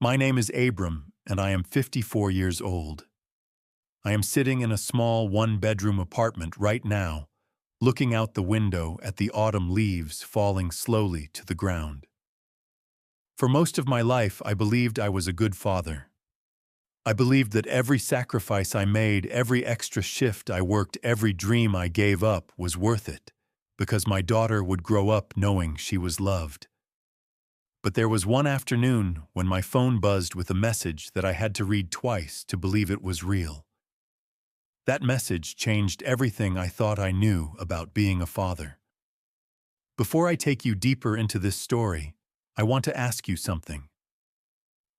My name is Abram, and I am 54 years old. I am sitting in a small one-bedroom apartment right now, looking out the window at the autumn leaves falling slowly to the ground. For most of my life, I believed I was a good father. I believed that every sacrifice I made, every extra shift I worked, every dream I gave up was worth it, because my daughter would grow up knowing she was loved. But there was one afternoon when my phone buzzed with a message that I had to read twice to believe it was real. That message changed everything I thought I knew about being a father. Before I take you deeper into this story, I want to ask you something.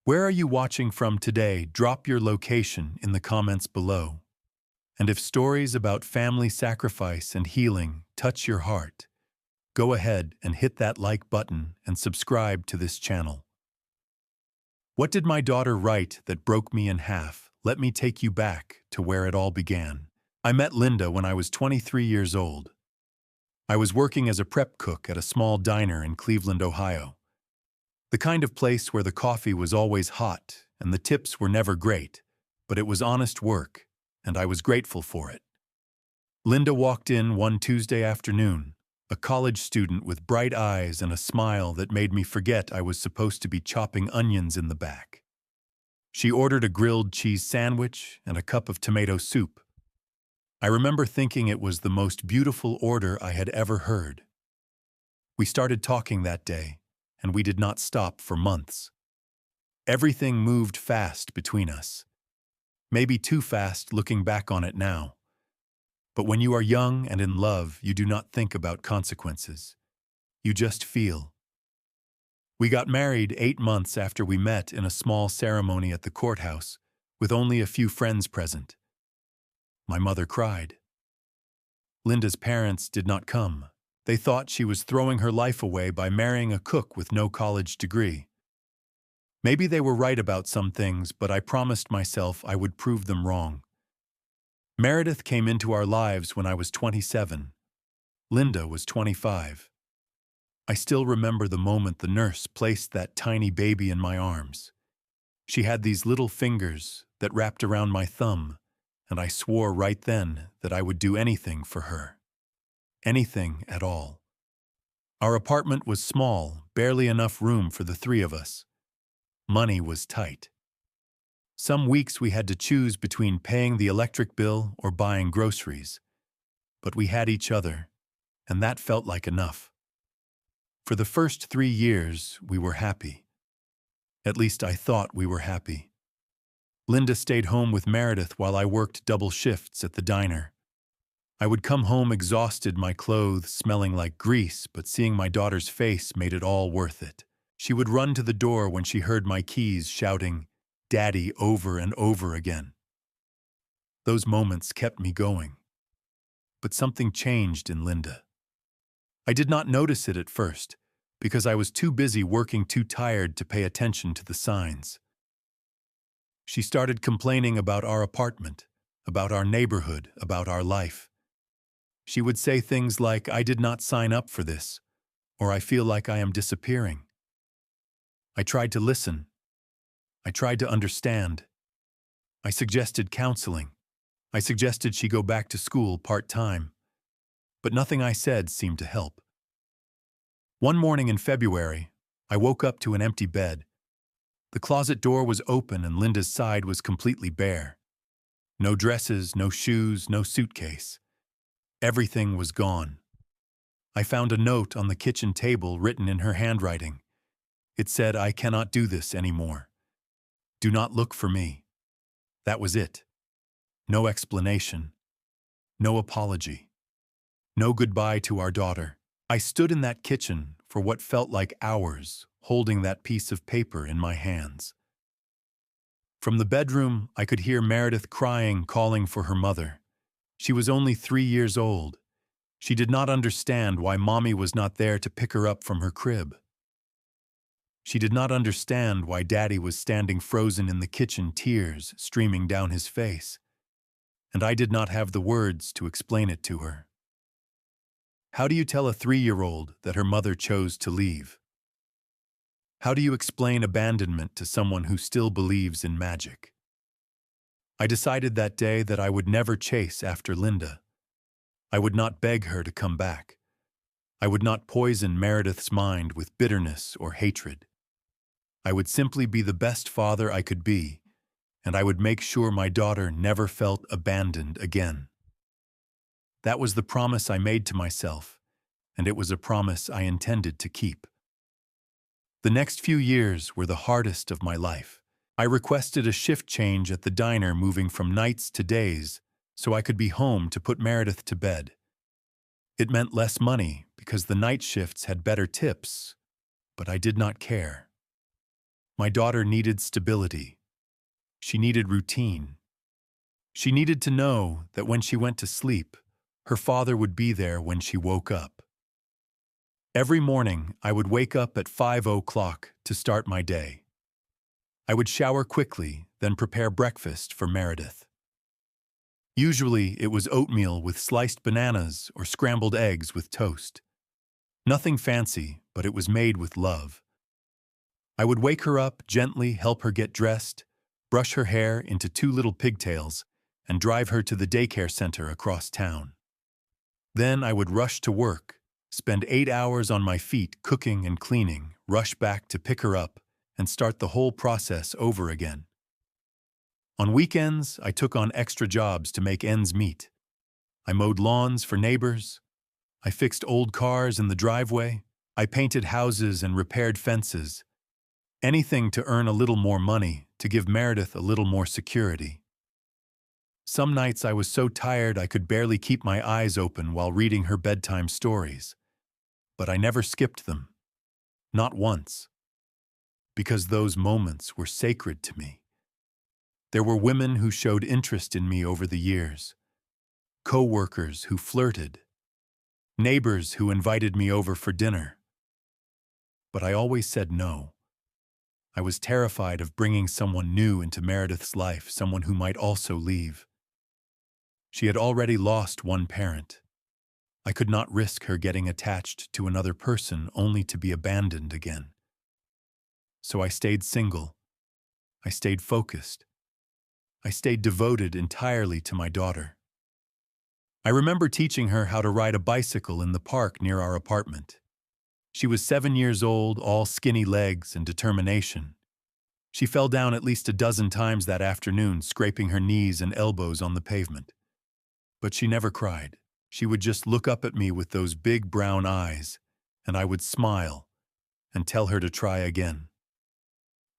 Where are you watching from today? Drop your location in the comments below. And if stories about family sacrifice and healing touch your heart, go ahead and hit that like button and subscribe to this channel. What did my daughter write that broke me in half? Let me take you back to where it all began. I met Linda when I was 23 years old. I was working as a prep cook at a small diner in Cleveland, Ohio. The kind of place where the coffee was always hot and the tips were never great, but it was honest work, and I was grateful for it. Linda walked in one Tuesday afternoon, a college student with bright eyes and a smile that made me forget I was supposed to be chopping onions in the back. She ordered a grilled cheese sandwich and a cup of tomato soup. I remember thinking it was the most beautiful order I had ever heard. We started talking that day, and we did not stop for months. Everything moved fast between us. Maybe too fast looking back on it now. But when you are young and in love, you do not think about consequences. You just feel. We got married 8 months after we met in a small ceremony at the courthouse, with only a few friends present. My mother cried. Linda's parents did not come. They thought she was throwing her life away by marrying a cook with no college degree. Maybe they were right about some things, but I promised myself I would prove them wrong. Meredith came into our lives when I was 27. Linda was 25. I still remember the moment the nurse placed that tiny baby in my arms. She had these little fingers that wrapped around my thumb, and I swore right then that I would do anything for her. Anything at all. Our apartment was small, barely enough room for the three of us. Money was tight. Some weeks we had to choose between paying the electric bill or buying groceries. But we had each other, and that felt like enough. For the first 3 years, we were happy. At least I thought we were happy. Linda stayed home with Meredith while I worked double shifts at the diner. I would come home exhausted, my clothes smelling like grease, but seeing my daughter's face made it all worth it. She would run to the door when she heard my keys shouting, "Daddy," over and over again. Those moments kept me going. But something changed in Linda. I did not notice it at first, because I was too busy working, too tired to pay attention to the signs. She started complaining about our apartment, about our neighborhood, about our life. She would say things like, "I did not sign up for this," or "I feel like I am disappearing." I tried to listen. I tried to understand. I suggested counseling. I suggested she go back to school part-time. But nothing I said seemed to help. One morning in February, I woke up to an empty bed. The closet door was open and Linda's side was completely bare. No dresses, no shoes, no suitcase. Everything was gone. I found a note on the kitchen table written in her handwriting. It said, "I cannot do this anymore. Do not look for me." That was it. No explanation. No apology. No goodbye to our daughter. I stood in that kitchen for what felt like hours, holding that piece of paper in my hands. From the bedroom, I could hear Meredith crying, calling for her mother. She was only 3 years old. She did not understand why Mommy was not there to pick her up from her crib. She did not understand why Daddy was standing frozen in the kitchen, tears streaming down his face. And I did not have the words to explain it to her. How do you tell a 3-year-old that her mother chose to leave? How do you explain abandonment to someone who still believes in magic? I decided that day that I would never chase after Linda. I would not beg her to come back. I would not poison Meredith's mind with bitterness or hatred. I would simply be the best father I could be, and I would make sure my daughter never felt abandoned again. That was the promise I made to myself, and it was a promise I intended to keep. The next few years were the hardest of my life. I requested a shift change at the diner, moving from nights to days, so I could be home to put Meredith to bed. It meant less money because the night shifts had better tips, but I did not care. My daughter needed stability. She needed routine. She needed to know that when she went to sleep, her father would be there when she woke up. Every morning, I would wake up at 5 o'clock to start my day. I would shower quickly, then prepare breakfast for Meredith. Usually, it was oatmeal with sliced bananas or scrambled eggs with toast. Nothing fancy, but it was made with love. I would wake her up, gently help her get dressed, brush her hair into 2 little pigtails, and drive her to the daycare center across town. Then I would rush to work, spend 8 hours on my feet cooking and cleaning, rush back to pick her up, and start the whole process over again. On weekends, I took on extra jobs to make ends meet. I mowed lawns for neighbors. I fixed old cars in the driveway. I painted houses and repaired fences. Anything to earn a little more money, to give Meredith a little more security. Some nights I was so tired I could barely keep my eyes open while reading her bedtime stories. But I never skipped them. Not once. Because those moments were sacred to me. There were women who showed interest in me over the years. Co-workers who flirted. Neighbors who invited me over for dinner. But I always said no. I was terrified of bringing someone new into Meredith's life, someone who might also leave. She had already lost one parent. I could not risk her getting attached to another person only to be abandoned again. So I stayed single. I stayed focused. I stayed devoted entirely to my daughter. I remember teaching her how to ride a bicycle in the park near our apartment. She was 7 years old, all skinny legs and determination. She fell down at least a dozen times that afternoon, scraping her knees and elbows on the pavement. But she never cried. She would just look up at me with those big brown eyes, and I would smile and tell her to try again.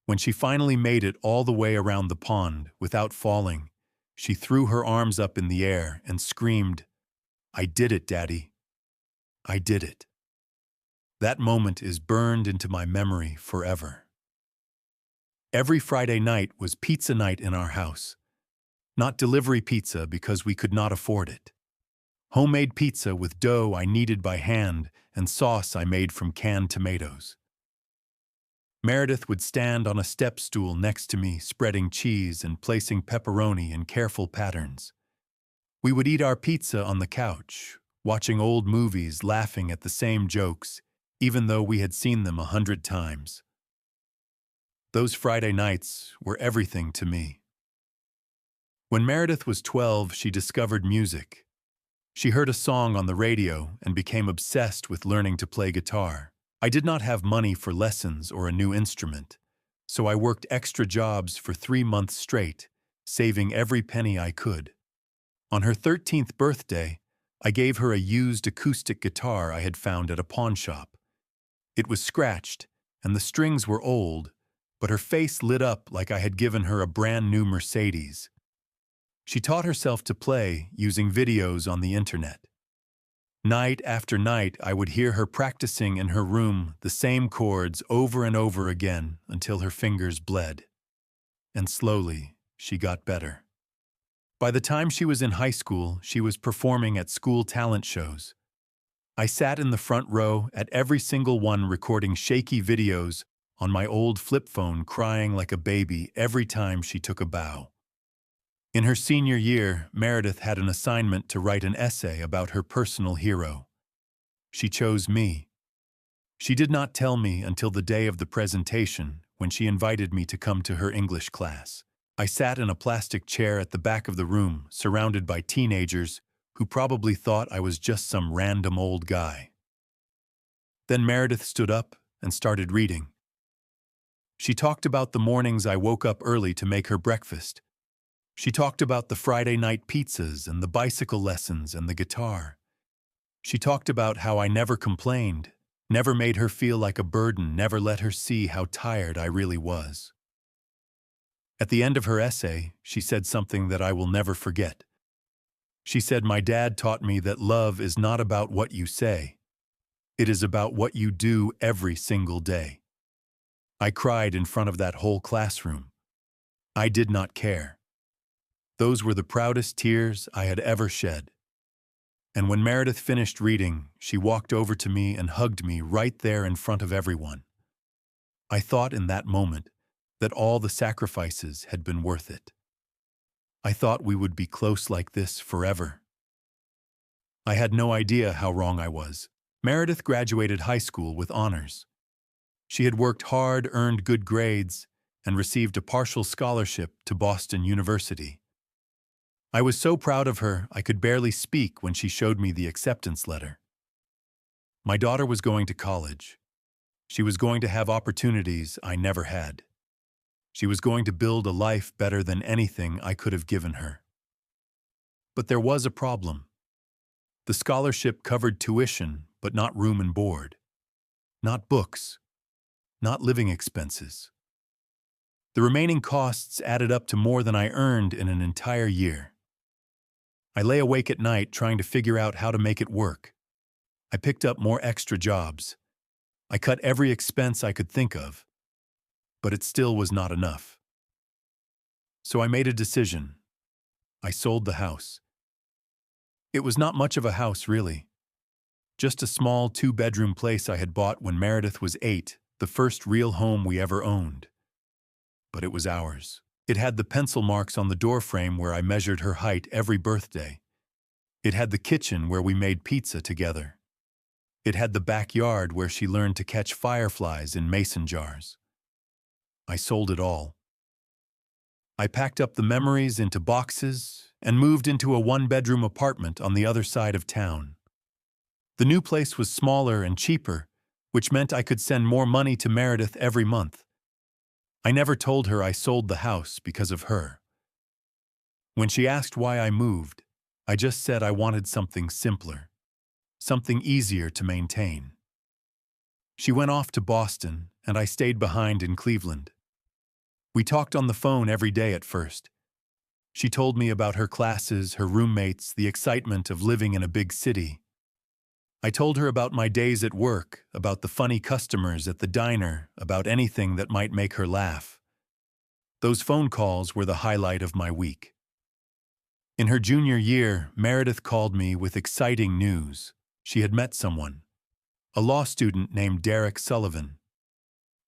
When she finally made it all the way around the pond without falling, she threw her arms up in the air and screamed, "I did it, Daddy. I did it." That moment is burned into my memory forever. Every Friday night was pizza night in our house. Not delivery pizza because we could not afford it. Homemade pizza with dough I kneaded by hand and sauce I made from canned tomatoes. Meredith would stand on a step stool next to me, spreading cheese and placing pepperoni in careful patterns. We would eat our pizza on the couch, watching old movies, laughing at the same jokes, even though we had seen them 100 times. Those Friday nights were everything to me. When Meredith was 12, she discovered music. She heard a song on the radio and became obsessed with learning to play guitar. I did not have money for lessons or a new instrument, so I worked extra jobs for 3 months straight, saving every penny I could. On her 13th birthday, I gave her a used acoustic guitar I had found at a pawn shop. It was scratched, and the strings were old, but her face lit up like I had given her a brand new Mercedes. She taught herself to play using videos on the internet. Night after night, I would hear her practicing in her room the same chords over and over again until her fingers bled. And slowly, she got better. By the time she was in high school, she was performing at school talent shows. I sat in the front row at every single one, recording shaky videos on my old flip phone, crying like a baby every time she took a bow. In her senior year, Meredith had an assignment to write an essay about her personal hero. She chose me. She did not tell me until the day of the presentation when she invited me to come to her English class. I sat in a plastic chair at the back of the room, surrounded by teenagers who probably thought I was just some random old guy. Then Meredith stood up and started reading. She talked about the mornings I woke up early to make her breakfast. She talked about the Friday night pizzas and the bicycle lessons and the guitar. She talked about how I never complained, never made her feel like a burden, never let her see how tired I really was. At the end of her essay, she said something that I will never forget. She said, "My dad taught me that love is not about what you say. It is about what you do every single day." I cried in front of that whole classroom. I did not care. Those were the proudest tears I had ever shed. And when Meredith finished reading, she walked over to me and hugged me right there in front of everyone. I thought in that moment that all the sacrifices had been worth it. I thought we would be close like this forever. I had no idea how wrong I was. Meredith graduated high school with honors. She had worked hard, earned good grades, and received a partial scholarship to Boston University. I was so proud of her, I could barely speak when she showed me the acceptance letter. My daughter was going to college. She was going to have opportunities I never had. She was going to build a life better than anything I could have given her. But there was a problem. The scholarship covered tuition, but not room and board. Not books. Not living expenses. The remaining costs added up to more than I earned in an entire year. I lay awake at night trying to figure out how to make it work. I picked up more extra jobs. I cut every expense I could think of. But it still was not enough. So I made a decision. I sold the house. It was not much of a house, really. Just a small 2-bedroom place I had bought when Meredith was 8, the first real home we ever owned. But it was ours. It had the pencil marks on the doorframe where I measured her height every birthday. It had the kitchen where we made pizza together. It had the backyard where she learned to catch fireflies in mason jars. I sold it all. I packed up the memories into boxes and moved into a 1-bedroom apartment on the other side of town. The new place was smaller and cheaper, which meant I could send more money to Meredith every month. I never told her I sold the house because of her. When she asked why I moved, I just said I wanted something simpler, something easier to maintain. She went off to Boston, and I stayed behind in Cleveland. We talked on the phone every day at first. She told me about her classes, her roommates, the excitement of living in a big city. I told her about my days at work, about the funny customers at the diner, about anything that might make her laugh. Those phone calls were the highlight of my week. In her junior year, Meredith called me with exciting news. She had met someone, a law student named Derek Sullivan.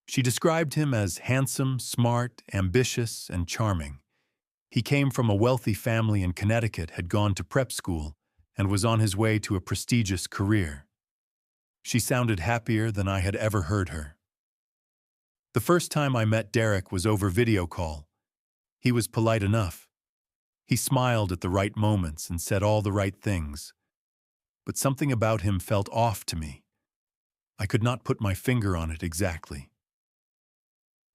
She described him as handsome, smart, ambitious, and charming. He came from a wealthy family in Connecticut, had gone to prep school, and was on his way to a prestigious career. She sounded happier than I had ever heard her. The first time I met Derek was over video call. He was polite enough. He smiled at the right moments and said all the right things. But something about him felt off to me. I could not put my finger on it exactly.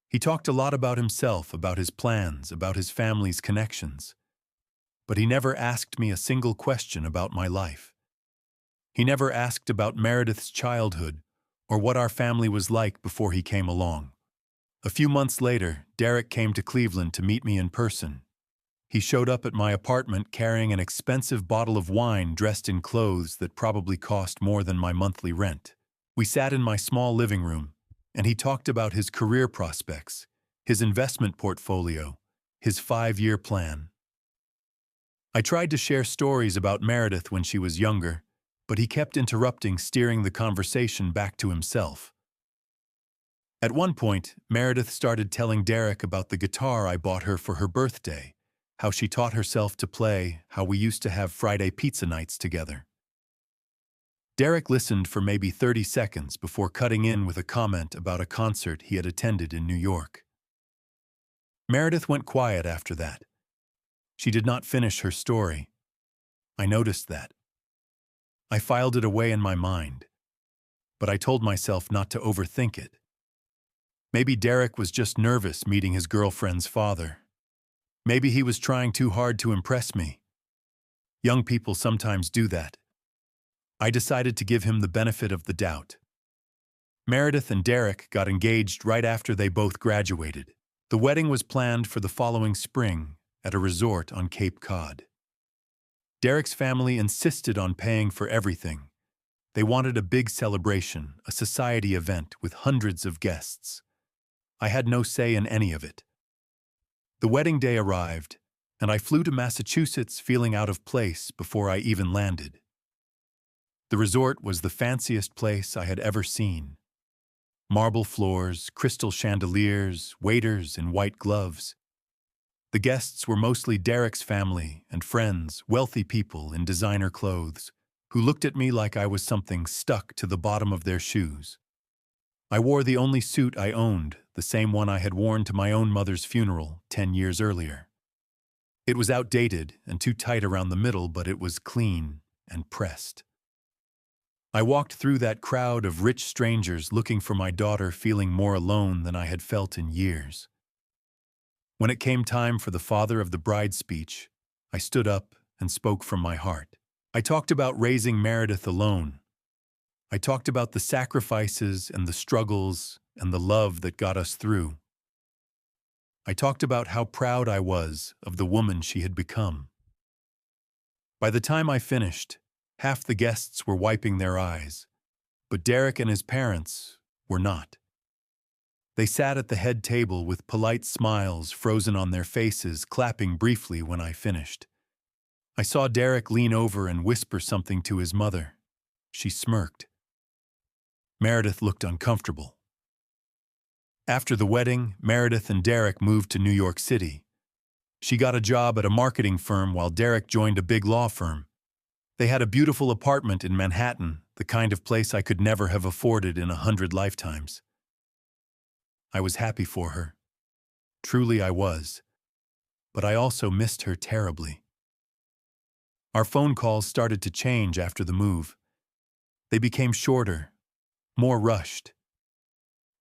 He talked a lot about himself, about his plans, about his family's connections. But he never asked me a single question about my life. He never asked about Meredith's childhood or what our family was like before he came along. A few months later, Derek came to Cleveland to meet me in person. He showed up at my apartment carrying an expensive bottle of wine dressed in clothes that probably cost more than my monthly rent. We sat in my small living room, and he talked about his career prospects, his investment portfolio, his 5-year plan. I tried to share stories about Meredith when she was younger, but he kept interrupting, steering the conversation back to himself. At one point, Meredith started telling Derek about the guitar I bought her for her birthday, how she taught herself to play, how we used to have Friday pizza nights together. Derek listened for maybe 30 seconds before cutting in with a comment about a concert he had attended in New York. Meredith went quiet after that. She did not finish her story. I noticed that. I filed it away in my mind, but I told myself not to overthink it. Maybe Derek was just nervous meeting his girlfriend's father. Maybe he was trying too hard to impress me. Young people sometimes do that. I decided to give him the benefit of the doubt. Meredith and Derek got engaged right after they both graduated. The wedding was planned for the following spring at a resort on Cape Cod. Derek's family insisted on paying for everything. They wanted a big celebration, a society event with hundreds of guests. I had no say in any of it. The wedding day arrived, and I flew to Massachusetts feeling out of place before I even landed. The resort was the fanciest place I had ever seen. Marble floors, crystal chandeliers, waiters in white gloves. The guests were mostly Derek's family and friends, wealthy people in designer clothes, who looked at me like I was something stuck to the bottom of their shoes. I wore the only suit I owned, the same one I had worn to my own mother's funeral 10 years earlier. It was outdated and too tight around the middle, but it was clean and pressed. I walked through that crowd of rich strangers looking for my daughter, feeling more alone than I had felt in years. When it came time for the father of the bride's speech, I stood up and spoke from my heart. I talked about raising Meredith alone. I talked about the sacrifices and the struggles and the love that got us through. I talked about how proud I was of the woman she had become. By the time I finished, half the guests were wiping their eyes, but Derek and his parents were not. They sat at the head table with polite smiles frozen on their faces, clapping briefly when I finished. I saw Derek lean over and whisper something to his mother. She smirked. Meredith looked uncomfortable. After the wedding, Meredith and Derek moved to New York City. She got a job at a marketing firm while Derek joined a big law firm. They had a beautiful apartment in Manhattan, the kind of place I could never have afforded in 100 lifetimes. I was happy for her. Truly I was. But I also missed her terribly. Our phone calls started to change after the move. They became shorter, more rushed.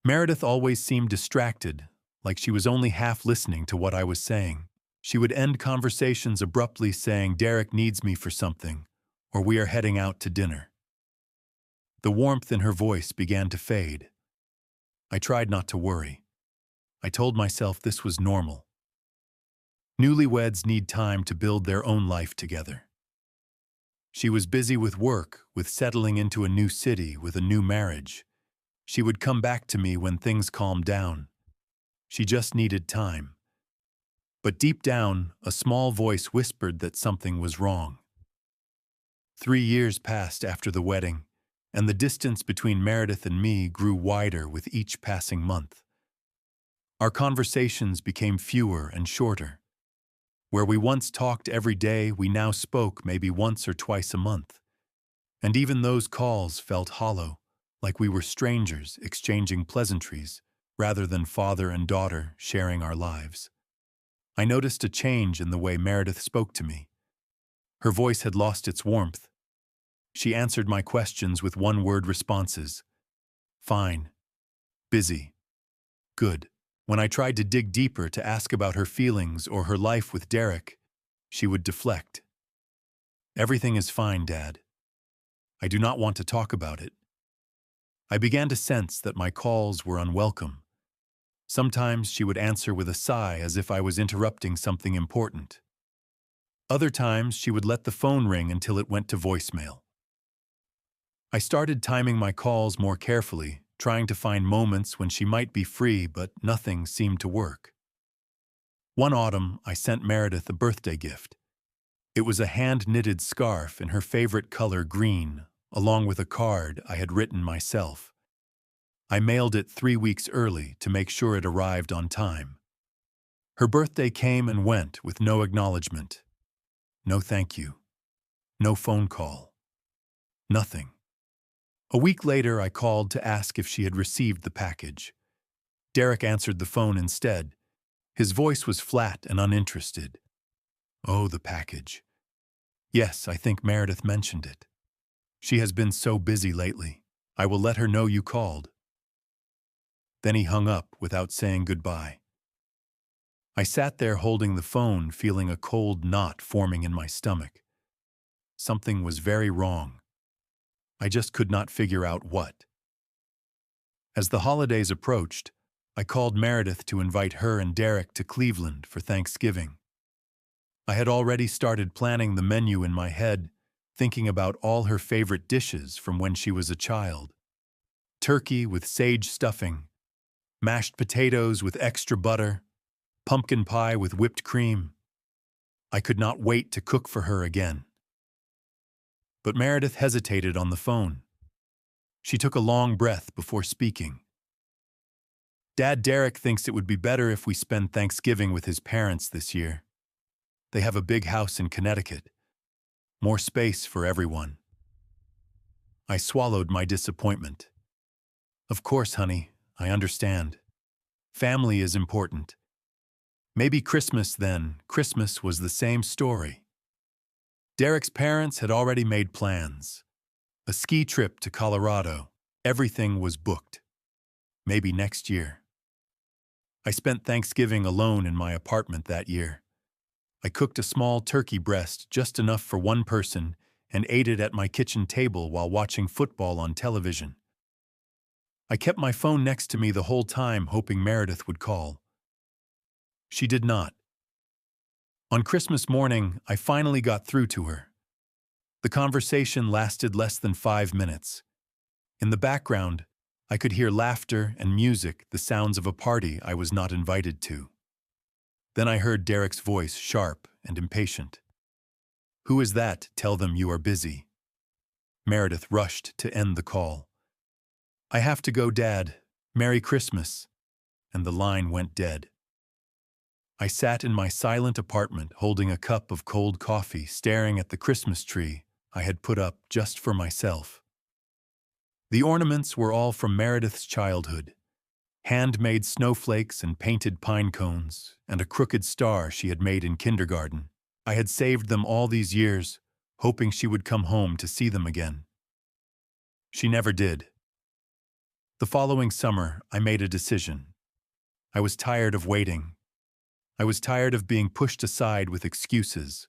Meredith always seemed distracted, like she was only half listening to what I was saying. She would end conversations abruptly saying, "Derek needs me for something," or "We are heading out to dinner." The warmth in her voice began to fade. I tried not to worry. I told myself this was normal. Newlyweds need time to build their own life together. She was busy with work, with settling into a new city, with a new marriage. She would come back to me when things calmed down. She just needed time. But deep down, a small voice whispered that something was wrong. 3 years passed after the wedding, and the distance between Meredith and me grew wider with each passing month. Our conversations became fewer and shorter. Where we once talked every day, we now spoke maybe once or twice a month. And even those calls felt hollow, like we were strangers exchanging pleasantries rather than father and daughter sharing our lives. I noticed a change in the way Meredith spoke to me. Her voice had lost its warmth. She answered my questions with one-word responses. Fine. Busy. Good. When I tried to dig deeper to ask about her feelings or her life with Derek, she would deflect. Everything is fine, Dad. I do not want to talk about it. I began to sense that my calls were unwelcome. Sometimes she would answer with a sigh as if I was interrupting something important. Other times she would let the phone ring until it went to voicemail. I started timing my calls more carefully, trying to find moments when she might be free, but nothing seemed to work. One autumn, I sent Meredith a birthday gift. It was a hand-knitted scarf in her favorite color, green, along with a card I had written myself. I mailed it 3 weeks early to make sure it arrived on time. Her birthday came and went with no acknowledgement. No thank you. No phone call. Nothing. A week later, I called to ask if she had received the package. Derek answered the phone instead. His voice was flat and uninterested. Oh, the package. Yes, I think Meredith mentioned it. She has been so busy lately. I will let her know you called. Then he hung up without saying goodbye. I sat there holding the phone, feeling a cold knot forming in my stomach. Something was very wrong. I just could not figure out what. As the holidays approached, I called Meredith to invite her and Derek to Cleveland for Thanksgiving. I had already started planning the menu in my head, thinking about all her favorite dishes from when she was a child. Turkey with sage stuffing, mashed potatoes with extra butter, pumpkin pie with whipped cream. I could not wait to cook for her again. But Meredith hesitated on the phone. She took a long breath before speaking. Dad Derek thinks it would be better if we spend Thanksgiving with his parents this year. They have a big house in Connecticut. More space for everyone. I swallowed my disappointment. Of course, honey, I understand. Family is important. Maybe Christmas then. Christmas was the same story. Derek's parents had already made plans. A ski trip to Colorado. Everything was booked. Maybe next year. I spent Thanksgiving alone in my apartment that year. I cooked a small turkey breast, just enough for one person, and ate it at my kitchen table while watching football on television. I kept my phone next to me the whole time, hoping Meredith would call. She did not. On Christmas morning, I finally got through to her. The conversation lasted less than 5 minutes. In the background, I could hear laughter and music, the sounds of a party I was not invited to. Then I heard Derek's voice, sharp and impatient. Who is that? Tell them you are busy. Meredith rushed to end the call. I have to go, Dad. Merry Christmas. And the line went dead. I sat in my silent apartment holding a cup of cold coffee, staring at the Christmas tree I had put up just for myself. The ornaments were all from Meredith's childhood. Handmade snowflakes and painted pine cones, and a crooked star she had made in kindergarten. I had saved them all these years, hoping she would come home to see them again. She never did. The following summer, I made a decision. I was tired of waiting. I was tired of being pushed aside with excuses.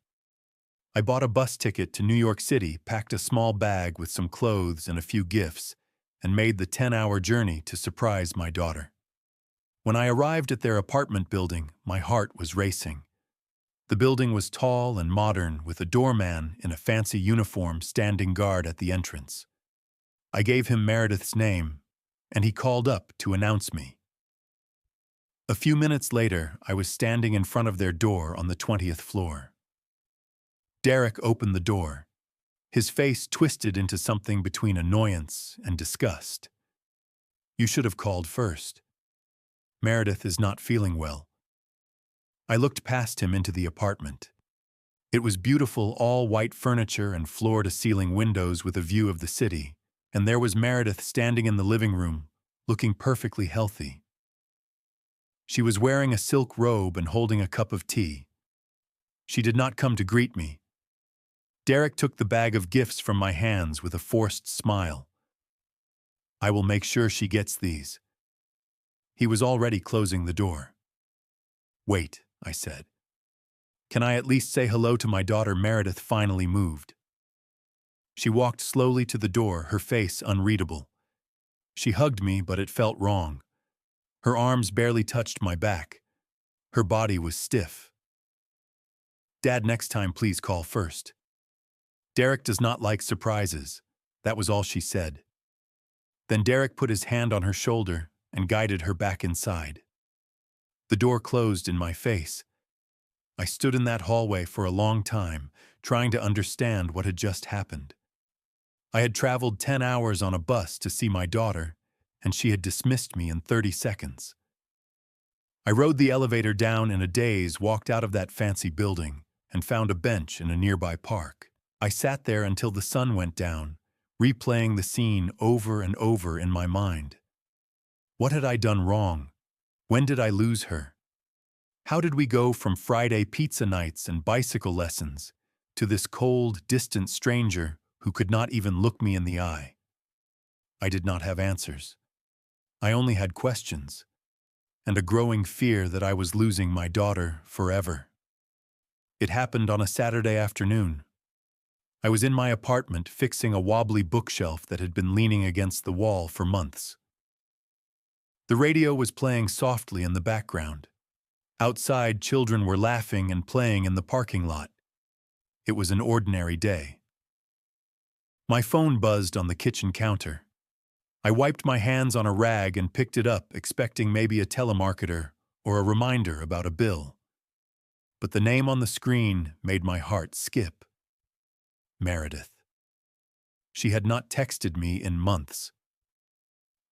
I bought a bus ticket to New York City, packed a small bag with some clothes and a few gifts, and made the 10-hour journey to surprise my daughter. When I arrived at their apartment building, my heart was racing. The building was tall and modern, with a doorman in a fancy uniform standing guard at the entrance. I gave him Meredith's name, and he called up to announce me. A few minutes later, I was standing in front of their door on the 20th floor. Derek opened the door. His face twisted into something between annoyance and disgust. You should have called first. Meredith is not feeling well. I looked past him into the apartment. It was beautiful, all white furniture and floor-to-ceiling windows with a view of the city, and there was Meredith standing in the living room, looking perfectly healthy. She was wearing a silk robe and holding a cup of tea. She did not come to greet me. Derek took the bag of gifts from my hands with a forced smile. I will make sure she gets these. He was already closing the door. Wait, I said. Can I at least say hello to my daughter? Meredith finally moved. She walked slowly to the door, her face unreadable. She hugged me, but it felt wrong. Her arms barely touched my back. Her body was stiff. Dad, next time please call first. Derek does not like surprises. That was all she said. Then Derek put his hand on her shoulder and guided her back inside. The door closed in my face. I stood in that hallway for a long time, trying to understand what had just happened. I had traveled 10 hours on a bus to see my daughter, and she had dismissed me in 30 seconds. I rode the elevator down in a daze, walked out of that fancy building, and found a bench in a nearby park. I sat there until the sun went down, replaying the scene over and over in my mind. What had I done wrong? When did I lose her? How did we go from Friday pizza nights and bicycle lessons to this cold, distant stranger who could not even look me in the eye? I did not have answers. I only had questions, and a growing fear that I was losing my daughter forever. It happened on a Saturday afternoon. I was in my apartment fixing a wobbly bookshelf that had been leaning against the wall for months. The radio was playing softly in the background. Outside, children were laughing and playing in the parking lot. It was an ordinary day. My phone buzzed on the kitchen counter. I wiped my hands on a rag and picked it up, expecting maybe a telemarketer or a reminder about a bill. But the name on the screen made my heart skip. Meredith. She had not texted me in months.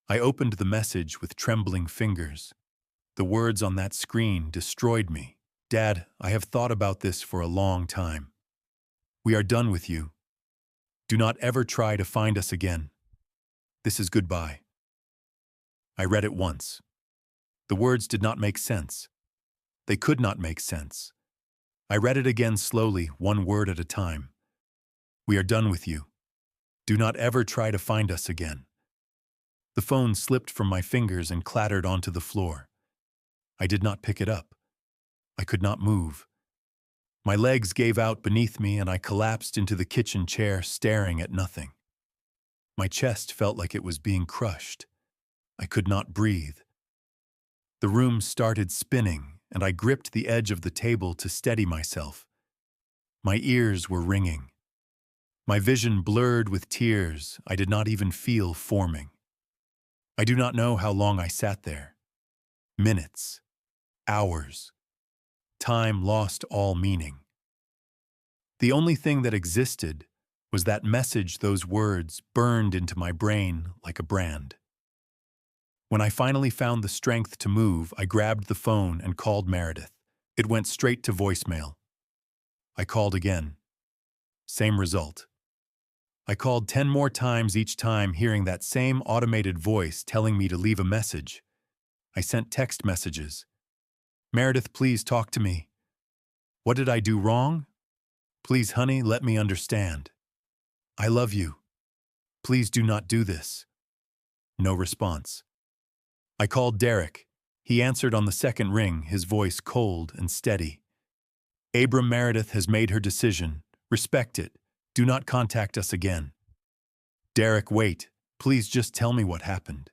I opened the message with trembling fingers. The words on that screen destroyed me. Dad, I have thought about this for a long time. We are done with you. Do not ever try to find us again. This is goodbye. I read it once. The words did not make sense. They could not make sense. I read it again slowly, one word at a time. We are done with you. Do not ever try to find us again. The phone slipped from my fingers and clattered onto the floor. I did not pick it up. I could not move. My legs gave out beneath me and I collapsed into the kitchen chair, staring at nothing. My chest felt like it was being crushed. I could not breathe. The room started spinning, and I gripped the edge of the table to steady myself. My ears were ringing. My vision blurred with tears I did not even feel forming. I do not know how long I sat there. Minutes. Hours. Time lost all meaning. The only thing that existed was that message, those words burned into my brain like a brand. When I finally found the strength to move, I grabbed the phone and called Meredith. It went straight to voicemail. I called again. Same result. I called 10 more times, each time hearing that same automated voice telling me to leave a message. I sent text messages. Meredith, please talk to me. What did I do wrong? Please, honey, let me understand. I love you. Please do not do this. No response. I called Derek. He answered on the second ring, his voice cold and steady. Abram, Meredith has made her decision. Respect it. Do not contact us again. Derek, wait. Please just tell me what happened.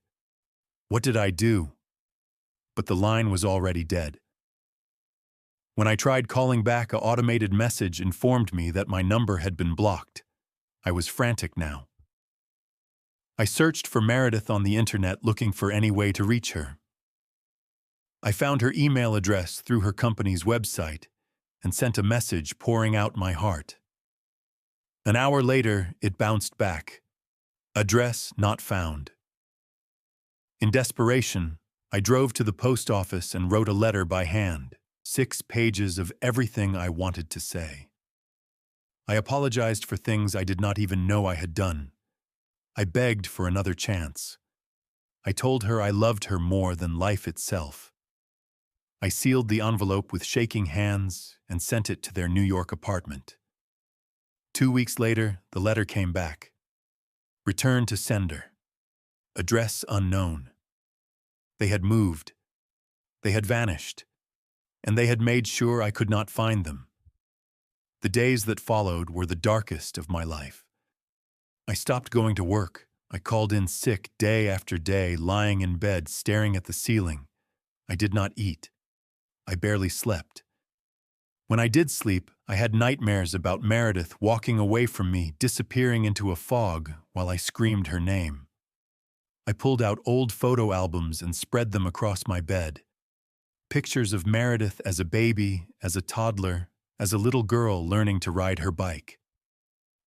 What did I do? But the line was already dead. When I tried calling back, an automated message informed me that my number had been blocked. I was frantic now. I searched for Meredith on the internet, looking for any way to reach her. I found her email address through her company's website and sent a message pouring out my heart. An hour later, it bounced back. Address not found. In desperation, I drove to the post office and wrote a letter by hand, 6 pages of everything I wanted to say. I apologized for things I did not even know I had done. I begged for another chance. I told her I loved her more than life itself. I sealed the envelope with shaking hands and sent it to their New York apartment. 2 weeks later, the letter came back. Return to sender. Address unknown. They had moved. They had vanished. And they had made sure I could not find them. The days that followed were the darkest of my life. I stopped going to work. I called in sick day after day, lying in bed, staring at the ceiling. I did not eat. I barely slept. When I did sleep, I had nightmares about Meredith walking away from me, disappearing into a fog while I screamed her name. I pulled out old photo albums and spread them across my bed. Pictures of Meredith as a baby, as a toddler, as a little girl learning to ride her bike.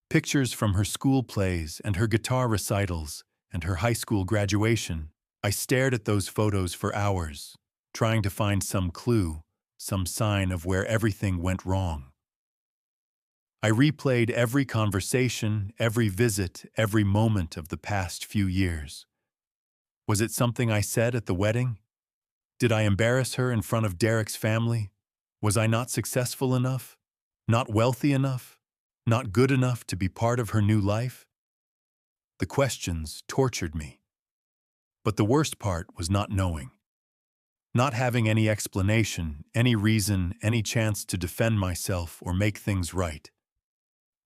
Pictures from her school plays and her guitar recitals and her high school graduation. I stared at those photos for hours, trying to find some clue, some sign of where everything went wrong. I replayed every conversation, every visit, every moment of the past few years. Was it something I said at the wedding? Did I embarrass her in front of Derek's family? Was I not successful enough? Not wealthy enough? Not good enough to be part of her new life? The questions tortured me. But the worst part was not knowing. Not having any explanation, any reason, any chance to defend myself or make things right.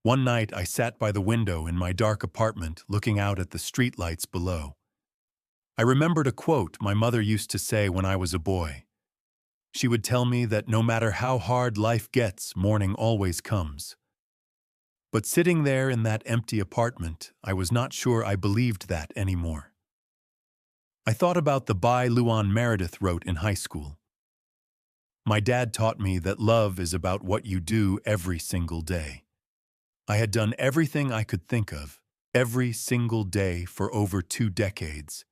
One night I sat by the window in my dark apartment looking out at the streetlights below. I remembered a quote my mother used to say when I was a boy. She would tell me that no matter how hard life gets, morning always comes. But sitting there in that empty apartment, I was not sure I believed that anymore. I thought about the Bai Luan Meredith wrote in high school. My dad taught me that love is about what you do every single day. I had done everything I could think of, every single day for over 2 decades,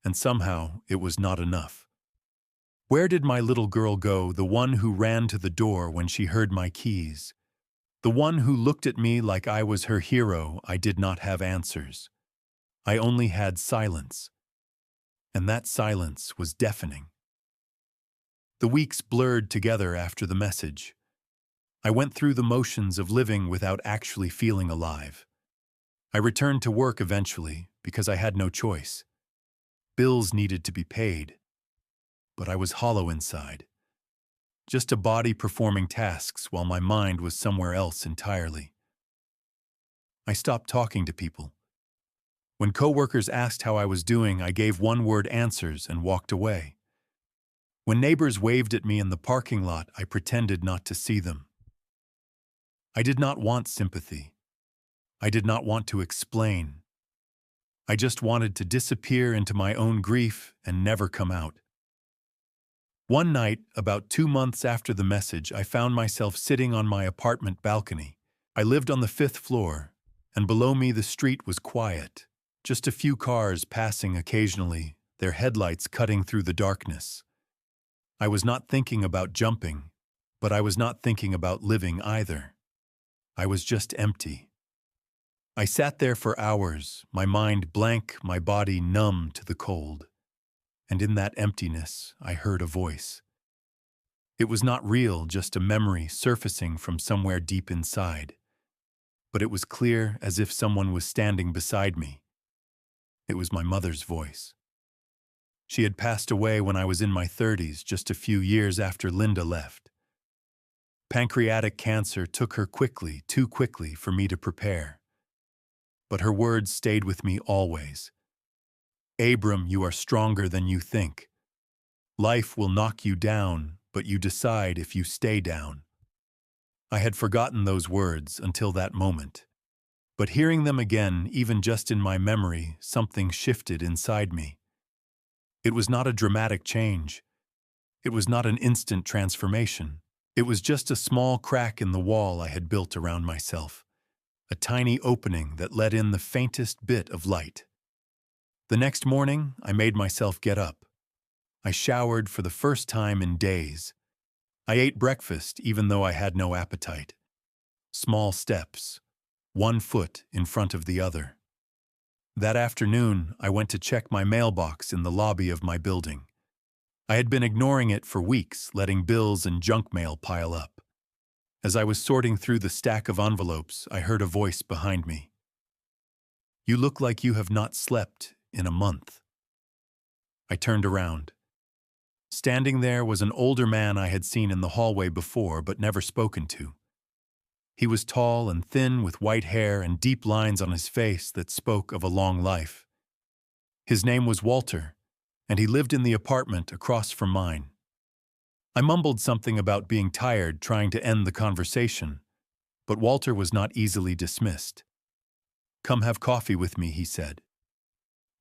and somehow it was not enough. Where did my little girl go, the one who ran to the door when she heard my keys? The one who looked at me like I was her hero? I did not have answers. I only had silence. And that silence was deafening. The weeks blurred together after the message. I went through the motions of living without actually feeling alive. I returned to work eventually because I had no choice. Bills needed to be paid. But I was hollow inside. Just a body performing tasks while my mind was somewhere else entirely. I stopped talking to people. When coworkers asked how I was doing, I gave one-word answers and walked away. When neighbors waved at me in the parking lot, I pretended not to see them. I did not want sympathy. I did not want to explain. I just wanted to disappear into my own grief and never come out. One night, about 2 months after the message, I found myself sitting on my apartment balcony. I lived on the 5th floor, and below me the street was quiet. Just a few cars passing occasionally, their headlights cutting through the darkness. I was not thinking about jumping, but I was not thinking about living either. I was just empty. I sat there for hours, my mind blank, my body numb to the cold. And in that emptiness, I heard a voice. It was not real, just a memory surfacing from somewhere deep inside. But it was clear, as if someone was standing beside me. It was my mother's voice. She had passed away when I was in my 30s, just a few years after Linda left. Pancreatic cancer took her quickly, too quickly for me to prepare. But her words stayed with me always. Abram, you are stronger than you think. Life will knock you down, but you decide if you stay down. I had forgotten those words until that moment. But hearing them again, even just in my memory, something shifted inside me. It was not a dramatic change. It was not an instant transformation. It was just a small crack in the wall I had built around myself. A tiny opening that let in the faintest bit of light. The next morning, I made myself get up. I showered for the first time in days. I ate breakfast even though I had no appetite. Small steps, one foot in front of the other. That afternoon, I went to check my mailbox in the lobby of my building. I had been ignoring it for weeks, letting bills and junk mail pile up. As I was sorting through the stack of envelopes, I heard a voice behind me. You look like you have not slept in a month. I turned around. Standing there was an older man I had seen in the hallway before but never spoken to. He was tall and thin with white hair and deep lines on his face that spoke of a long life. His name was Walter, and he lived in the apartment across from mine. I mumbled something about being tired, trying to end the conversation, but Walter was not easily dismissed. Come have coffee with me, he said.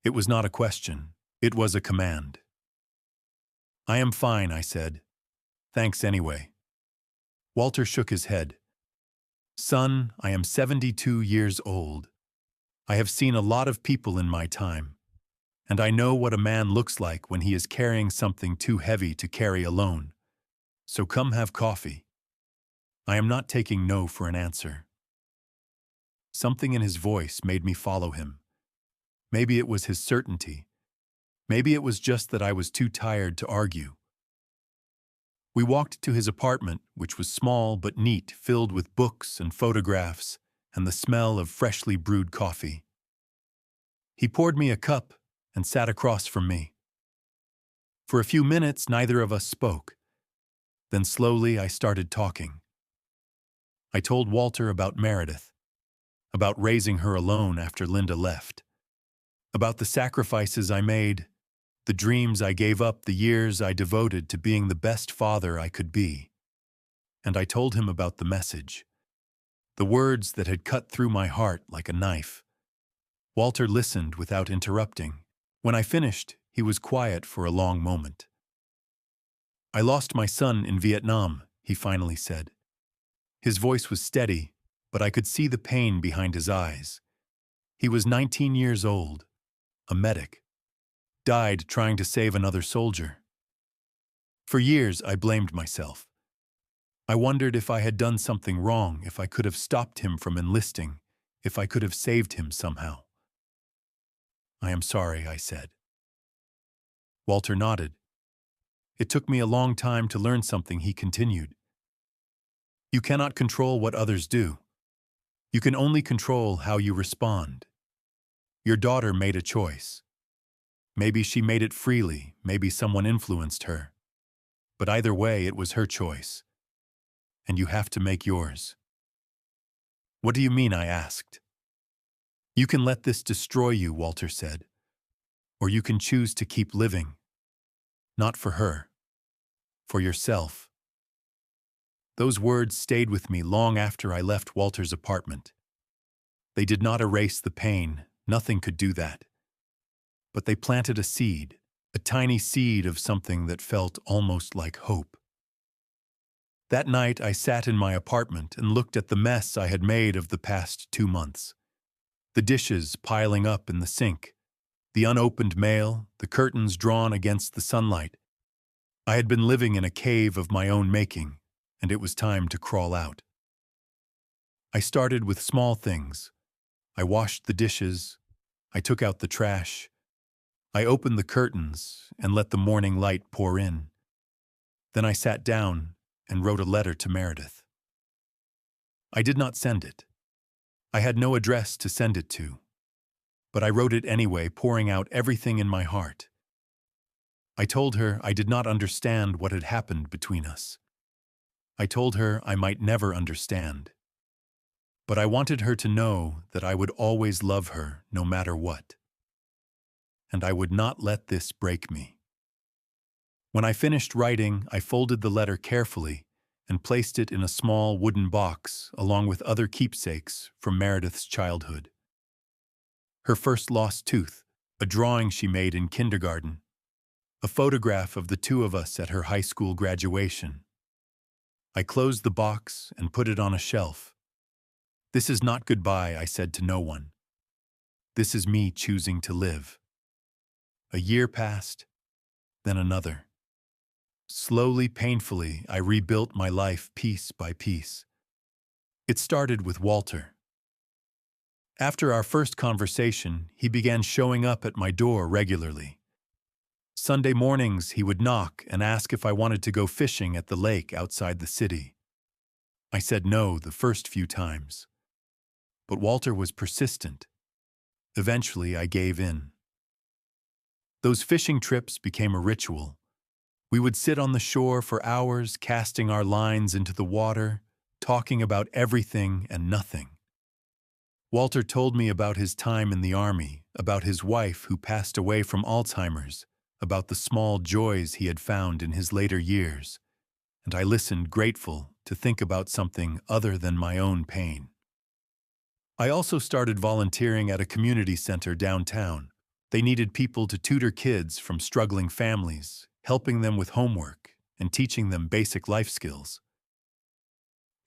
It was not a question. It was a command. I am fine, I said. Thanks anyway. Walter shook his head. Son, I am 72 years old. I have seen a lot of people in my time, and I know what a man looks like when he is carrying something too heavy to carry alone. So come have coffee. I am not taking no for an answer. Something in his voice made me follow him. Maybe it was his certainty. Maybe it was just that I was too tired to argue. We walked to his apartment, which was small but neat, filled with books and photographs and the smell of freshly brewed coffee. He poured me a cup and sat across from me. For a few minutes, neither of us spoke. Then slowly I started talking. I told Walter about Meredith, about raising her alone after Linda left, about the sacrifices I made, the dreams I gave up, the years I devoted to being the best father I could be. And I told him about the message, the words that had cut through my heart like a knife. Walter listened without interrupting. When I finished, he was quiet for a long moment. "I lost my son in Vietnam," he finally said. His voice was steady, but I could see the pain behind his eyes. He was 19 years old, a medic. Died trying to save another soldier. For years, I blamed myself. I wondered if I had done something wrong, if I could have stopped him from enlisting, if I could have saved him somehow. "I am sorry," I said. Walter nodded. It took me a long time to learn something, he continued. "You cannot control what others do. You can only control how you respond. Your daughter made a choice. Maybe she made it freely, maybe someone influenced her. But either way, it was her choice. And you have to make yours." "What do you mean?" I asked. "You can let this destroy you," Walter said. "Or you can choose to keep living. Not for her. For yourself." Those words stayed with me long after I left Walter's apartment. They did not erase the pain, nothing could do that. But they planted a seed, a tiny seed of something that felt almost like hope. That night I sat in my apartment and looked at the mess I had made of the past 2 months. The dishes piling up in the sink, the unopened mail, the curtains drawn against the sunlight. I had been living in a cave of my own making, and it was time to crawl out. I started with small things. I washed the dishes. I took out the trash. I opened the curtains and let the morning light pour in. Then I sat down and wrote a letter to Meredith. I did not send it. I had no address to send it to. But I wrote it anyway, pouring out everything in my heart. I told her I did not understand what had happened between us. I told her I might never understand. But I wanted her to know that I would always love her no matter what. And I would not let this break me. When I finished writing, I folded the letter carefully and placed it in a small wooden box along with other keepsakes from Meredith's childhood. Her first lost tooth, a drawing she made in kindergarten, a photograph of the two of us at her high school graduation. I closed the box and put it on a shelf. "This is not goodbye," I said to no one. "This is me choosing to live." A year passed, then another. Slowly, painfully, I rebuilt my life piece by piece. It started with Walter. After our first conversation, he began showing up at my door regularly. Sunday mornings, he would knock and ask if I wanted to go fishing at the lake outside the city. I said no the first few times. But Walter was persistent. Eventually, I gave in. Those fishing trips became a ritual. We would sit on the shore for hours, casting our lines into the water, talking about everything and nothing. Walter told me about his time in the army, about his wife who passed away from Alzheimer's, about the small joys he had found in his later years, and I listened grateful to think about something other than my own pain. I also started volunteering at a community center downtown. They needed people to tutor kids from struggling families, helping them with homework and teaching them basic life skills.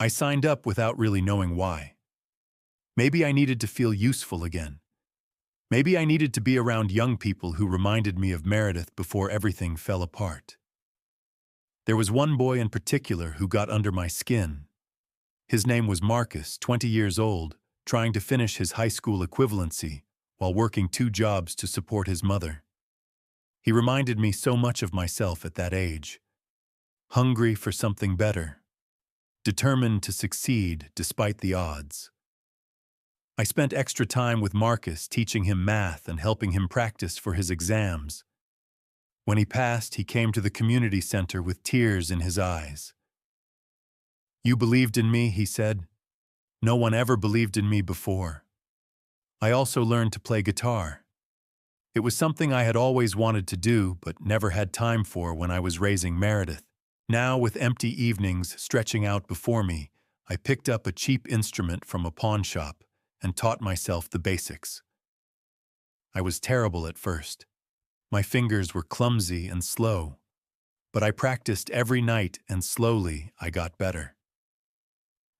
I signed up without really knowing why. Maybe I needed to feel useful again. Maybe I needed to be around young people who reminded me of Meredith before everything fell apart. There was one boy in particular who got under my skin. His name was Marcus, 20 years old, trying to finish his high school equivalency while working 2 jobs to support his mother. He reminded me so much of myself at that age, hungry for something better, determined to succeed despite the odds. I spent extra time with Marcus teaching him math and helping him practice for his exams. When he passed, he came to the community center with tears in his eyes. "You believed in me," he said. "No one ever believed in me before." I also learned to play guitar. It was something I had always wanted to do but never had time for when I was raising Meredith. Now, with empty evenings stretching out before me, I picked up a cheap instrument from a pawn shop and taught myself the basics. I was terrible at first. My fingers were clumsy and slow, but I practiced every night and slowly I got better.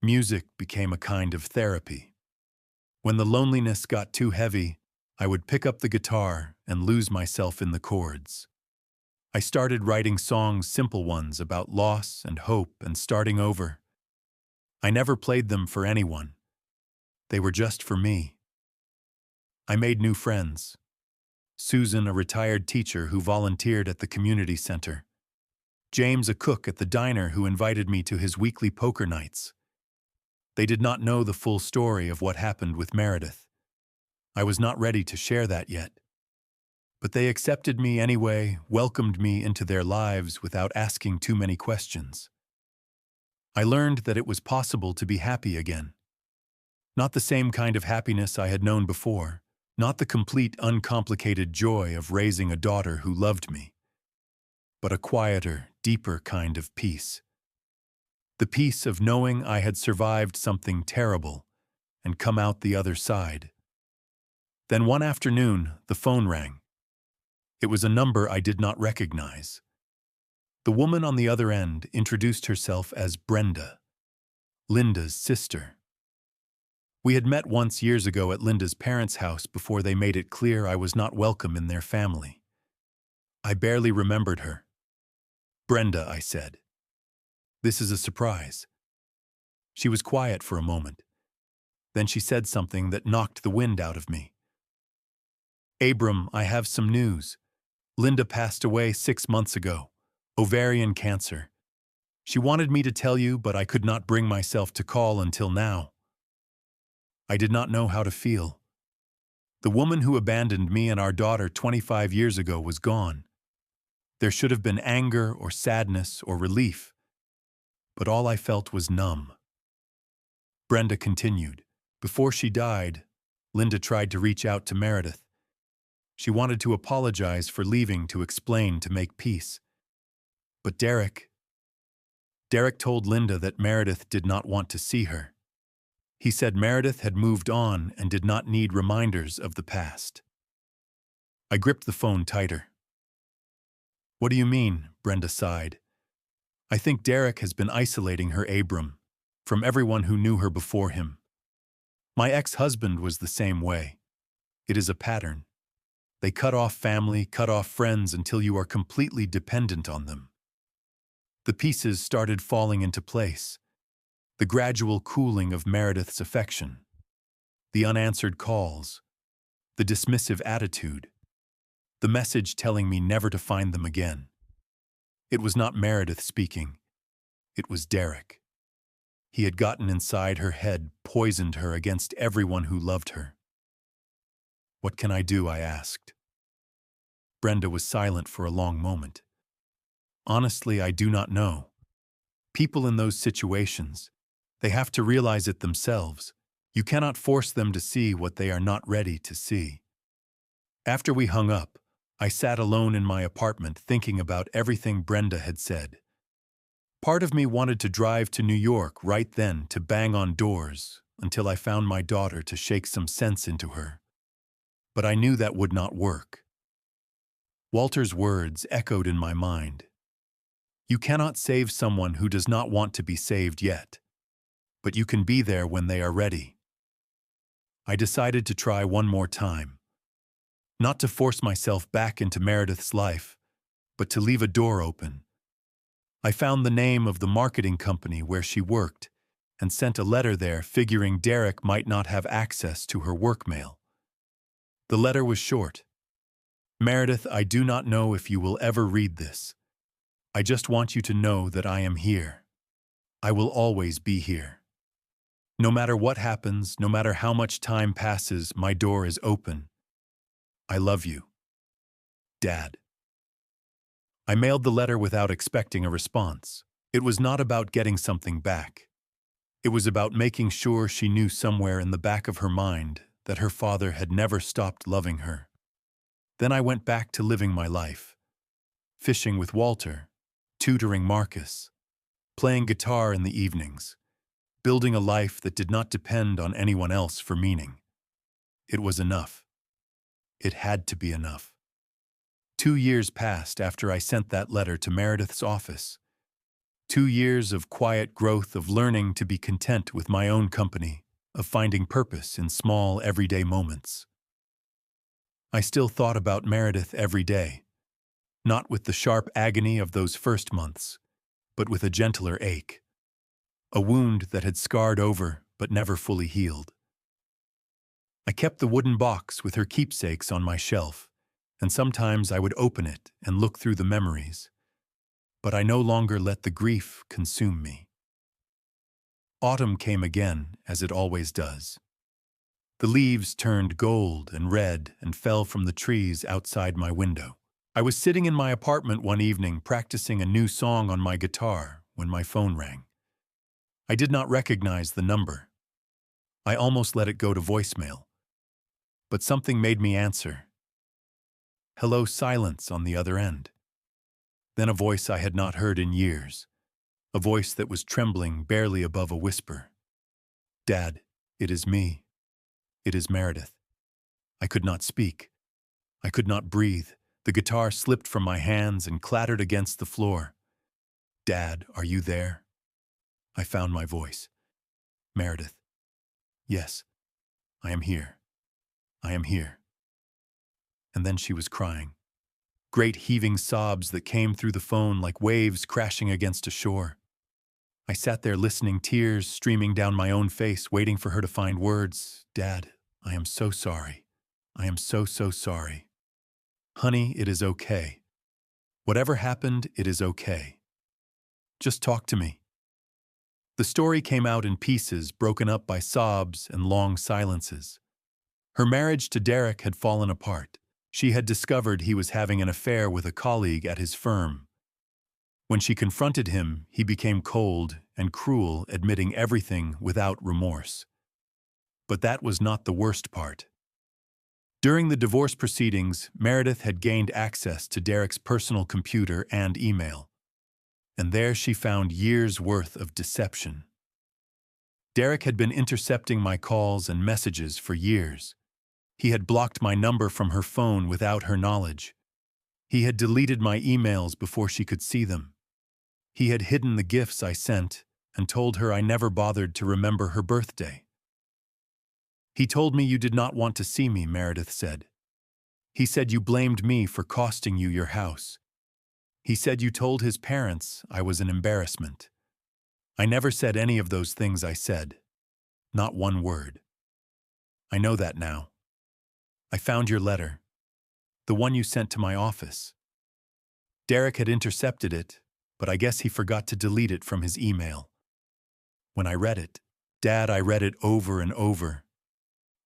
Music became a kind of therapy. When the loneliness got too heavy, I would pick up the guitar and lose myself in the chords. I started writing songs, simple ones, about loss and hope and starting over. I never played them for anyone. They were just for me. I made new friends. Susan, a retired teacher who volunteered at the community center. James, a cook at the diner who invited me to his weekly poker nights. They did not know the full story of what happened with Meredith. I was not ready to share that yet. But they accepted me anyway, welcomed me into their lives without asking too many questions. I learned that it was possible to be happy again. Not the same kind of happiness I had known before, not the complete, uncomplicated joy of raising a daughter who loved me, but a quieter, deeper kind of peace. The peace of knowing I had survived something terrible and come out the other side. Then one afternoon, the phone rang. It was a number I did not recognize. The woman on the other end introduced herself as Brenda, Linda's sister. We had met once years ago at Linda's parents' house before they made it clear I was not welcome in their family. I barely remembered her. "Brenda," I said. "This is a surprise." She was quiet for a moment. Then she said something that knocked the wind out of me. "Abram, I have some news. Linda passed away 6 months ago. Ovarian cancer. She wanted me to tell you, but I could not bring myself to call until now." I did not know how to feel. The woman who abandoned me and our daughter 25 years ago was gone. There should have been anger or sadness or relief, but all I felt was numb. Brenda continued. "Before she died, Linda tried to reach out to Meredith. She wanted to apologize for leaving, to explain, to make peace. But Derek told Linda that Meredith did not want to see her. He said Meredith had moved on and did not need reminders of the past." I gripped the phone tighter. "What do you mean?" Brenda sighed. "I think Derek has been isolating her, Abram, from everyone who knew her before him. My ex-husband was the same way. It is a pattern. They cut off family, cut off friends until you are completely dependent on them." The pieces started falling into place. The gradual cooling of Meredith's affection, the unanswered calls, the dismissive attitude, the message telling me never to find them again. It was not Meredith speaking. It was Derek. He had gotten inside her head, poisoned her against everyone who loved her. "What can I do?" I asked. Brenda was silent for a long moment. "Honestly, I do not know. People in those situations, they have to realize it themselves. You cannot force them to see what they are not ready to see." After we hung up, I sat alone in my apartment thinking about everything Brenda had said. Part of me wanted to drive to New York right then to bang on doors until I found my daughter to shake some sense into her. But I knew that would not work. Walter's words echoed in my mind. You cannot save someone who does not want to be saved yet, but you can be there when they are ready. I decided to try one more time. Not to force myself back into Meredith's life, but to leave a door open. I found the name of the marketing company where she worked and sent a letter there figuring Derek might not have access to her work mail. The letter was short. "Meredith, I do not know if you will ever read this. I just want you to know that I am here. I will always be here. No matter what happens, no matter how much time passes, my door is open. I love you. Dad." I mailed the letter without expecting a response. It was not about getting something back. It was about making sure she knew somewhere in the back of her mind that her father had never stopped loving her. Then I went back to living my life. Fishing with Walter, tutoring Marcus, playing guitar in the evenings, building a life that did not depend on anyone else for meaning. It was enough. It had to be enough. 2 years passed after I sent that letter to Meredith's office. 2 years of quiet growth, of learning to be content with my own company, of finding purpose in small, everyday moments. I still thought about Meredith every day, not with the sharp agony of those first months, but with a gentler ache, a wound that had scarred over but never fully healed. I kept the wooden box with her keepsakes on my shelf, and sometimes I would open it and look through the memories. But I no longer let the grief consume me. Autumn came again, as it always does. The leaves turned gold and red and fell from the trees outside my window. I was sitting in my apartment one evening practicing a new song on my guitar when my phone rang. I did not recognize the number. I almost let it go to voicemail. But something made me answer. Hello, silence on the other end. Then a voice I had not heard in years, a voice that was trembling barely above a whisper. "Dad, it is me. It is Meredith." I could not speak. I could not breathe. The guitar slipped from my hands and clattered against the floor. "Dad, are you there?" I found my voice. "Meredith. Yes, I am here. I am here." And then she was crying. Great heaving sobs that came through the phone like waves crashing against a shore. I sat there listening, tears streaming down my own face, waiting for her to find words. "Dad, I am so sorry. I am so sorry. Honey, it is okay. Whatever happened, it is okay. Just talk to me." The story came out in pieces, broken up by sobs and long silences. Her marriage to Derek had fallen apart. She had discovered he was having an affair with a colleague at his firm. When she confronted him, he became cold and cruel, admitting everything without remorse. But that was not the worst part. During the divorce proceedings, Meredith had gained access to Derek's personal computer and email. And there she found years' worth of deception. Derek had been intercepting my calls and messages for years. He had blocked my number from her phone without her knowledge. He had deleted my emails before she could see them. He had hidden the gifts I sent and told her I never bothered to remember her birthday. "He told me you did not want to see me," Meredith said. "He said you blamed me for costing you your house. He said you told his parents I was an embarrassment. I never said any of those things I said. Not one word. I know that now. I found your letter, the one you sent to my office. Derek had intercepted it, but I guess he forgot to delete it from his email. When I read it, Dad, I read it over and over,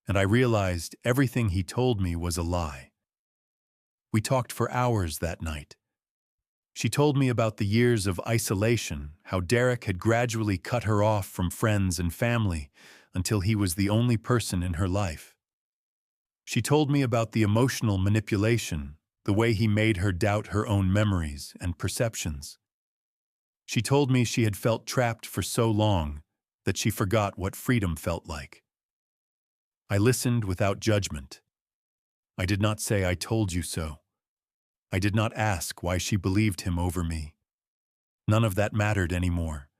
and I realized everything he told me was a lie. We talked for hours that night. She told me about the years of isolation, how Derek had gradually cut her off from friends and family until he was the only person in her life. She told me about the emotional manipulation, the way he made her doubt her own memories and perceptions. She told me she had felt trapped for so long that she forgot what freedom felt like. I listened without judgment. I did not say I told you so. I did not ask why she believed him over me. None of that mattered anymore.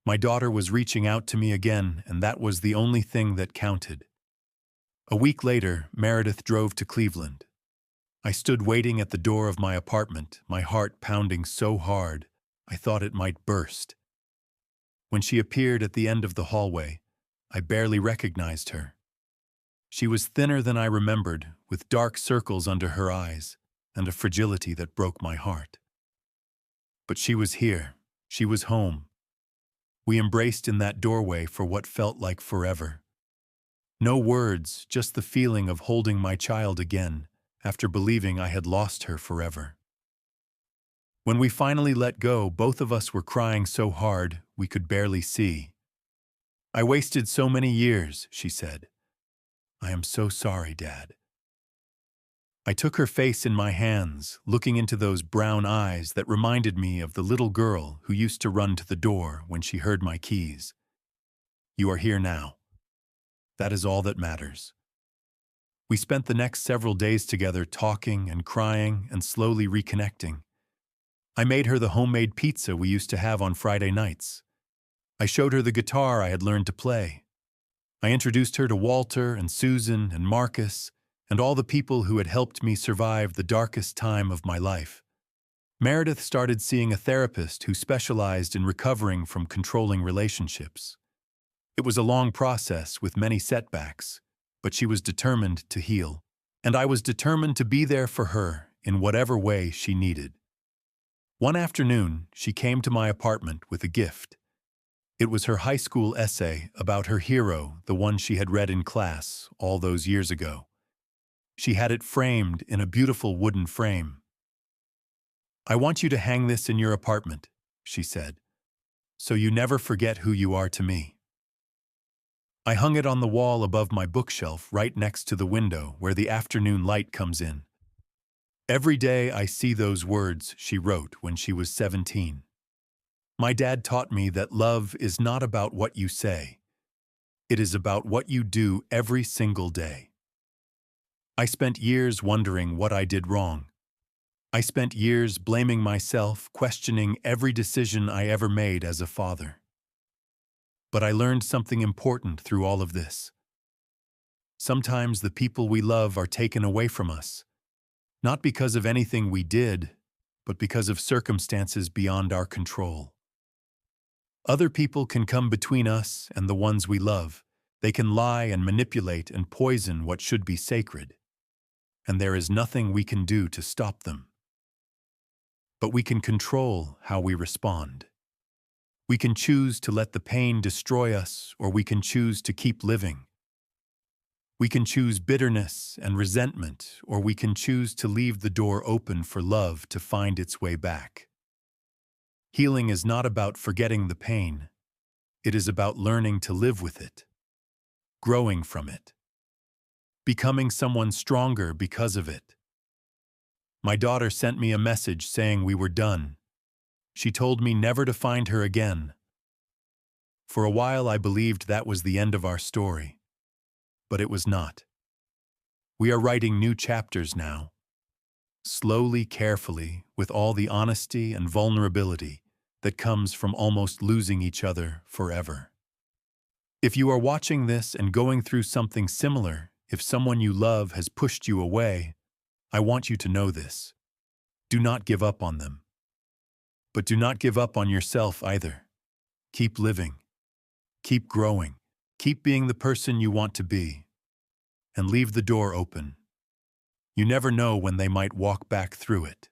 My daughter was reaching out to me again, and that was the only thing that counted. A week later, Meredith drove to Cleveland. I stood waiting at the door of my apartment, my heart pounding so hard I thought it might burst. When she appeared at the end of the hallway, I barely recognized her. She was thinner than I remembered, with dark circles under her eyes and a fragility that broke my heart. But she was here. She was home. We embraced in that doorway for what felt like forever. No words, just the feeling of holding my child again after believing I had lost her forever. When we finally let go, both of us were crying so hard we could barely see. "I wasted so many years," she said. "I am so sorry, Dad." I took her face in my hands, looking into those brown eyes that reminded me of the little girl who used to run to the door when she heard my keys. "You are here now. That is all that matters." We spent the next several days together talking and crying and slowly reconnecting. I made her the homemade pizza we used to have on Friday nights. I showed her the guitar I had learned to play. I introduced her to Walter and Susan and Marcus and all the people who had helped me survive the darkest time of my life. Meredith started seeing a therapist who specialized in recovering from controlling relationships. It was a long process with many setbacks, but she was determined to heal, and I was determined to be there for her in whatever way she needed. One afternoon, she came to my apartment with a gift. It was her high school essay about her hero, the one she had read in class all those years ago. She had it framed in a beautiful wooden frame. "I want you to hang this in your apartment," she said, "so you never forget who you are to me." I hung it on the wall above my bookshelf right next to the window where the afternoon light comes in. Every day I see those words she wrote when she was 17. My dad taught me that love is not about what you say. It is about what you do every single day. I spent years wondering what I did wrong. I spent years blaming myself, questioning every decision I ever made as a father. But I learned something important through all of this. Sometimes the people we love are taken away from us, not because of anything we did, but because of circumstances beyond our control. Other people can come between us and the ones we love. They can lie and manipulate and poison what should be sacred. And there is nothing we can do to stop them. But we can control how we respond. We can choose to let the pain destroy us, or we can choose to keep living. We can choose bitterness and resentment, or we can choose to leave the door open for love to find its way back. Healing is not about forgetting the pain. It is about learning to live with it, growing from it, becoming someone stronger because of it. My daughter sent me a message saying we were done. She told me never to find her again. For a while I believed that was the end of our story, but it was not. We are writing new chapters now. Slowly, carefully, with all the honesty and vulnerability that comes from almost losing each other forever. If you are watching this and going through something similar, if someone you love has pushed you away, I want you to know this. Do not give up on them. But do not give up on yourself either. Keep living. Keep growing. Keep being the person you want to be. And leave the door open. You never know when they might walk back through it.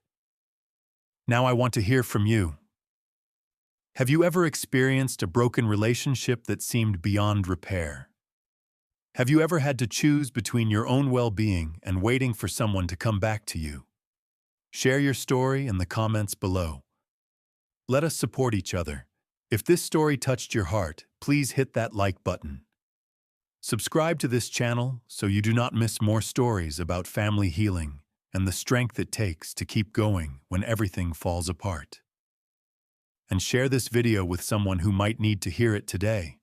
Now I want to hear from you. Have you ever experienced a broken relationship that seemed beyond repair? Have you ever had to choose between your own well-being and waiting for someone to come back to you? Share your story in the comments below. Let us support each other. If this story touched your heart, please hit that like button. Subscribe to this channel so you do not miss more stories about family healing and the strength it takes to keep going when everything falls apart. And share this video with someone who might need to hear it today.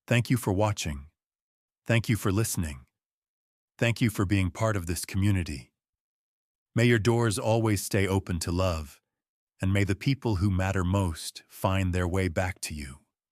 Thank you for watching. Thank you for listening. Thank you for being part of this community. May your doors always stay open to love, and may the people who matter most find their way back to you.